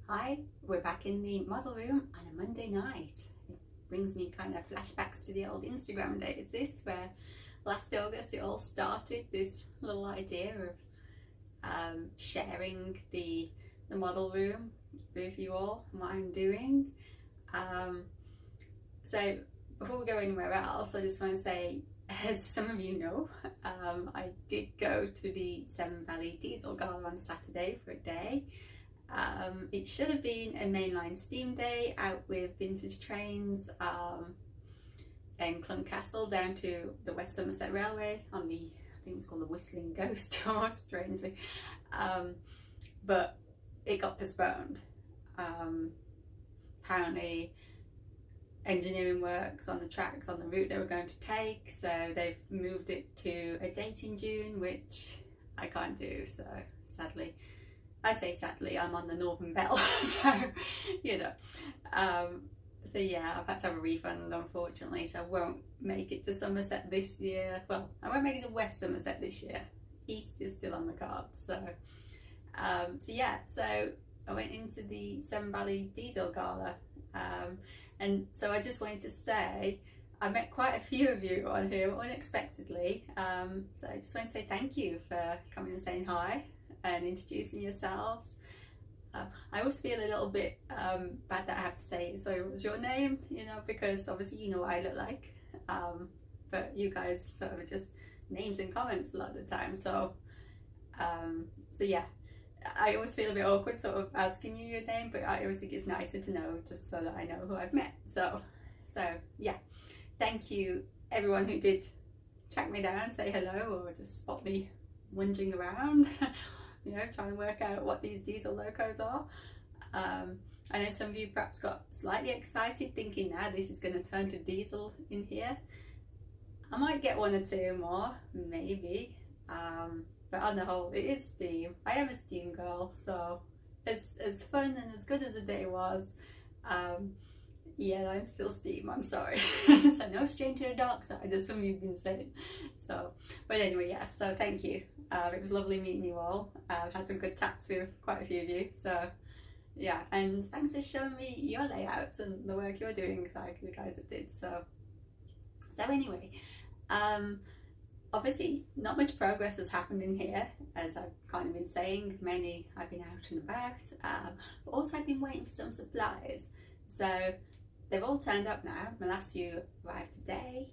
Hi, we're back in the model room on a Monday night. It brings me kind of flashbacks to the old Instagram days, where last August it all started, this little idea of sharing the model room with you all and what I'm doing. So before we go anywhere else, I just want to say, as some of you know, I did go to the Severn Diesel Gala on Saturday for a day. It should have been a mainline steam day out with vintage trains in Cluncastle down to the West Somerset Railway on the, I think it was called the Whistling Ghost tour, strangely, but it got postponed. Apparently engineering works on the tracks on the route they were going to take, so they've moved it to a date in June, which I can't do, so sadly. I say sadly, I'm on the Northern Belt, so you know. So yeah, I've had to have a refund, unfortunately, so I won't make it to Somerset this year. Well, I won't make it to West Somerset this year. East is still on the cards, so yeah, so I went into the Severn Diesel Gala, and so I just wanted to say I met quite a few of you on here unexpectedly, so I just want to say thank you for coming and saying hi and introducing yourselves. I always feel a little bit bad that I have to say, so what's your name, you know, because obviously you know what I look like, but you guys sort of just names and comments a lot of the time, so yeah, I always feel a bit awkward sort of asking you your name, but I always think it's nicer to know just so that I know who I've met. So yeah, thank you everyone who did track me down, say hello, or just spot me wandering around you know, trying to work out what these diesel locos are. I know some of you perhaps got slightly excited thinking now this is going to turn to diesel in here. I might get one or two more, maybe, but on the whole it is steam. I am a steam girl, so as fun and as good as the day was, yeah, I'm still steam, I'm sorry. So no stranger to the dark side, as some of you have been saying. So, but anyway, yeah, so thank you. It was lovely meeting you all. I've had some good chats with quite a few of you, so yeah, and thanks for showing me your layouts and the work you're doing, like the guys that did. So anyway, obviously not much progress has happened in here, as I've kind of been saying. Mainly I've been out and about, but also I've been waiting for some supplies. So they've all turned up now. My last few arrived today,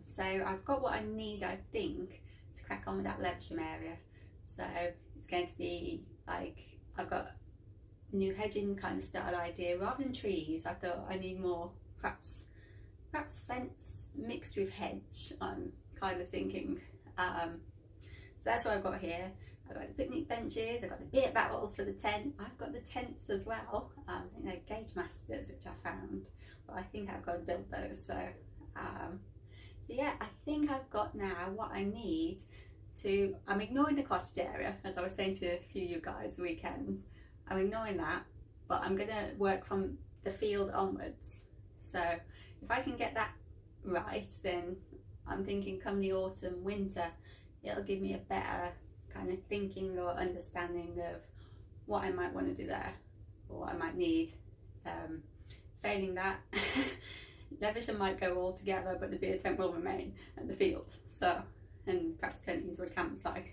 so I've got what I need, I think, to crack on with that Levisham area. So it's going to be like, I've got new hedging kind of style idea. Rather than trees, I thought I need more perhaps fence mixed with hedge, I'm kind of thinking. So that's what I've got here. I've got the picnic benches, I've got the beer barrels for the tent, I've got the tents as well. I think they're Gauge Masters, which I found, but I think I've got to build those. So yeah, I think I've got now what I need to, I'm ignoring the cottage area, as I was saying to a few of you guys the weekend. I'm ignoring that, but I'm going to work from the field onwards. So if I can get that right, then I'm thinking come the autumn, winter, it'll give me a better kind of thinking or understanding of what I might want to do there, or what I might need. Failing that, Levisham might go all together, but the beer tent will remain at the field, so, and perhaps turn it into a campsite.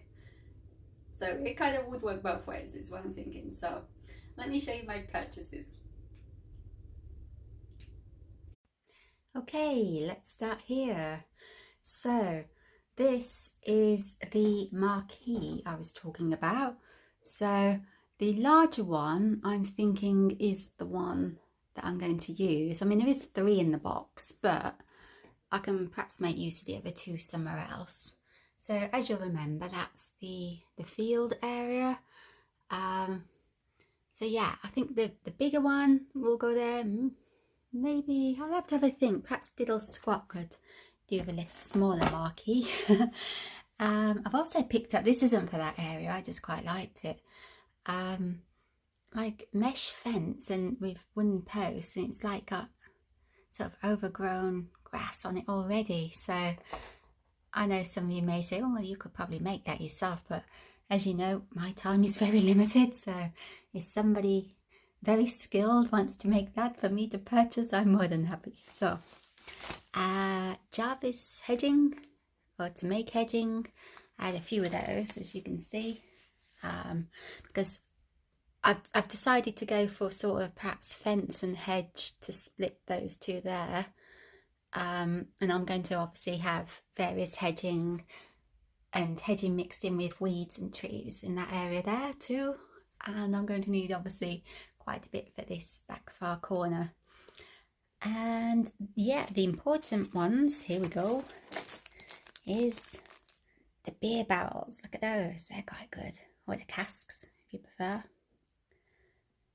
So it kind of would work both ways is what I'm thinking. So let me show you my purchases. Okay, let's start here. So this is the marquee I was talking about. So the larger one I'm thinking is the one that I'm going to use. I mean, there is 3 in the box, but I can perhaps make use of the other 2 somewhere else. So as you'll remember, that's the field area. So yeah, I think the bigger one will go there. Maybe I'll have to have a think. Perhaps Diddle Squat could do with a less smaller marquee. I've also picked up, this isn't for that area, I just quite liked it, like mesh fence and with wooden posts, and it's like got sort of overgrown grass on it already. So I know some of you may say, oh well, you could probably make that yourself, but as you know, my time is very limited, so if somebody very skilled wants to make that for me to purchase, I'm more than happy. So Jarvis hedging, or to make hedging, I had a few of those, as you can see, because I've decided to go for sort of perhaps fence and hedge to split those two there, and I'm going to obviously have various hedging and hedging mixed in with weeds and trees in that area there too, and I'm going to need obviously quite a bit for this back far corner. And yeah, the important ones, here we go, is the beer barrels. Look at those, they're quite good, or the casks if you prefer.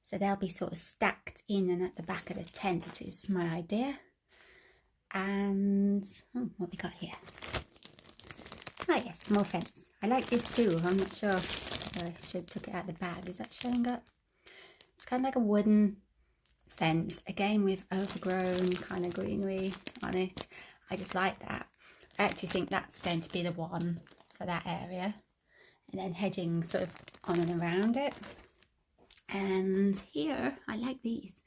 So they'll be sort of stacked in and at the back of the tent is my idea. And what we got here? Oh yes, more fence. I like this too. I'm not sure if I should took it out of the bag. Is that showing up? It's kind of like a wooden fence, again with overgrown kind of greenery on it. I just like that. I actually think that's going to be the one for that area, and then hedging sort of on and around it. And here, I like these.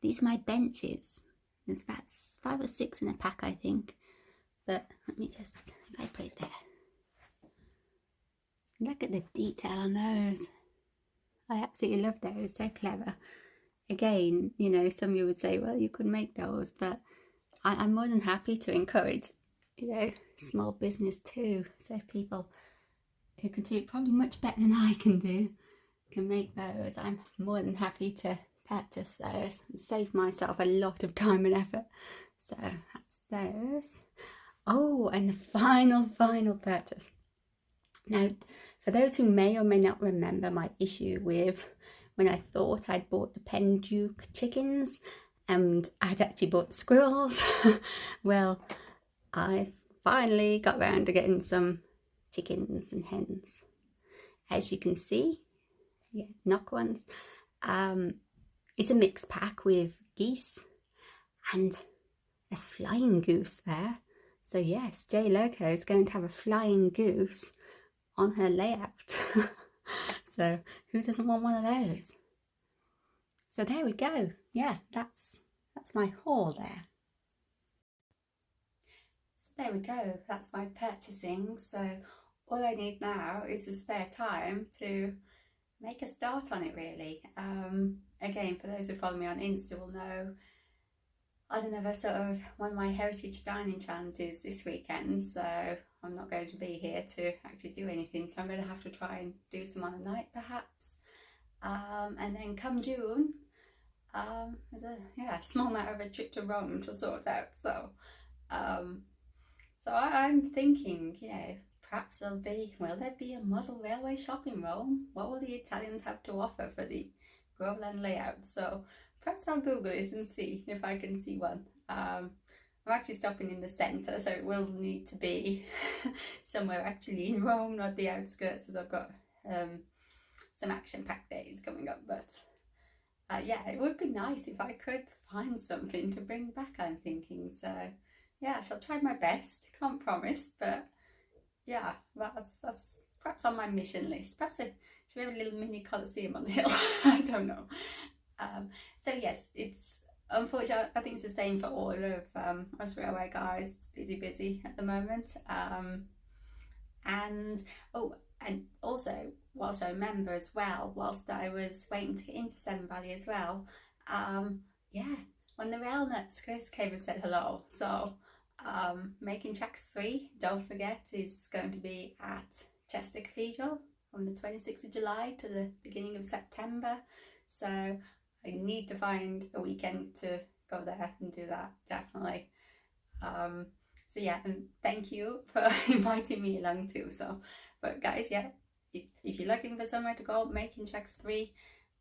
These are my benches. There's about 5 or 6 in a pack, I think. But let me just, if I put it there. Look at the detail on those. I absolutely love those, they're clever. Again, you know, some of you would say, well, you could make those, but I'm more than happy to encourage, you know, small business too. So if people who can do it probably much better than I can do, can make those, I'm more than happy to purchase those and save myself a lot of time and effort. So that's those. Oh, and the final purchase. Now, for those who may or may not remember my issue with when I thought I'd bought the thankyou chickens and I'd actually bought squirrels, well, I finally got round to getting some chickens and hens. As you can see, yeah, knock ones. It's a mixed pack with geese and a flying goose there. So yes, J Loco is going to have a flying goose on her layout. So who doesn't want one of those? So there we go. Yeah, that's my haul there. So there we go. That's my purchasing. So all I need now is the spare time to make a start on it, really. Again, for those who follow me on Insta will know I don't have a sort of one of my heritage dining challenges this weekend, so I'm not going to be here to actually do anything, so I'm going to have to try and do some on a night perhaps. And then come June, there's a small matter of a trip to Rome to sort out. So I'm thinking, you know, perhaps will there be a model railway shop in Rome? What will the Italians have to offer for the Groveland layout? So perhaps I'll Google it and see if I can see one. I'm actually stopping in the centre, so it will need to be somewhere actually in Rome, not the outskirts, as I've got some action-packed days coming up. But yeah, it would be nice if I could find something to bring back, I'm thinking. So yeah, I shall try my best. Can't promise, but yeah, that's perhaps on my mission list. Perhaps should we have a little mini Colosseum on the hill? I don't know. So yes, it's unfortunate. I think it's the same for all of us railway guys. It's busy at the moment. And also, whilst I remember as well, whilst I was waiting to get into Severn Valley as well, yeah, when the rail nuts Chris came and said hello. So making tracks 3, don't forget, is going to be at Chester Cathedral from the 26th of July to the beginning of September. So I need to find a weekend to go there and do that, definitely. So yeah, and thank you for inviting me along too. So, but guys, yeah, if you're looking for somewhere to go, making tracks 3,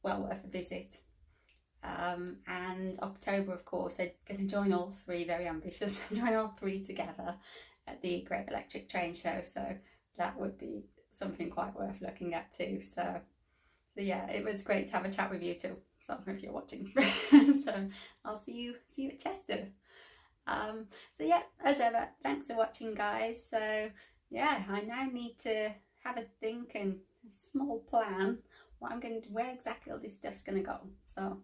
well worth a visit. And October, of course, I'm going to join all 3, very ambitious, join all 3 together at the Great Electric Train Show. So that would be something quite worth looking at too. So yeah, it was great to have a chat with you too. So if you're watching, so I'll see you at Chester. So yeah, as ever, thanks for watching, guys. So yeah, I now need to have a think and a small plan where exactly all this stuff's going to go. So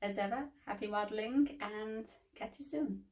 as ever, happy modelling and catch you soon.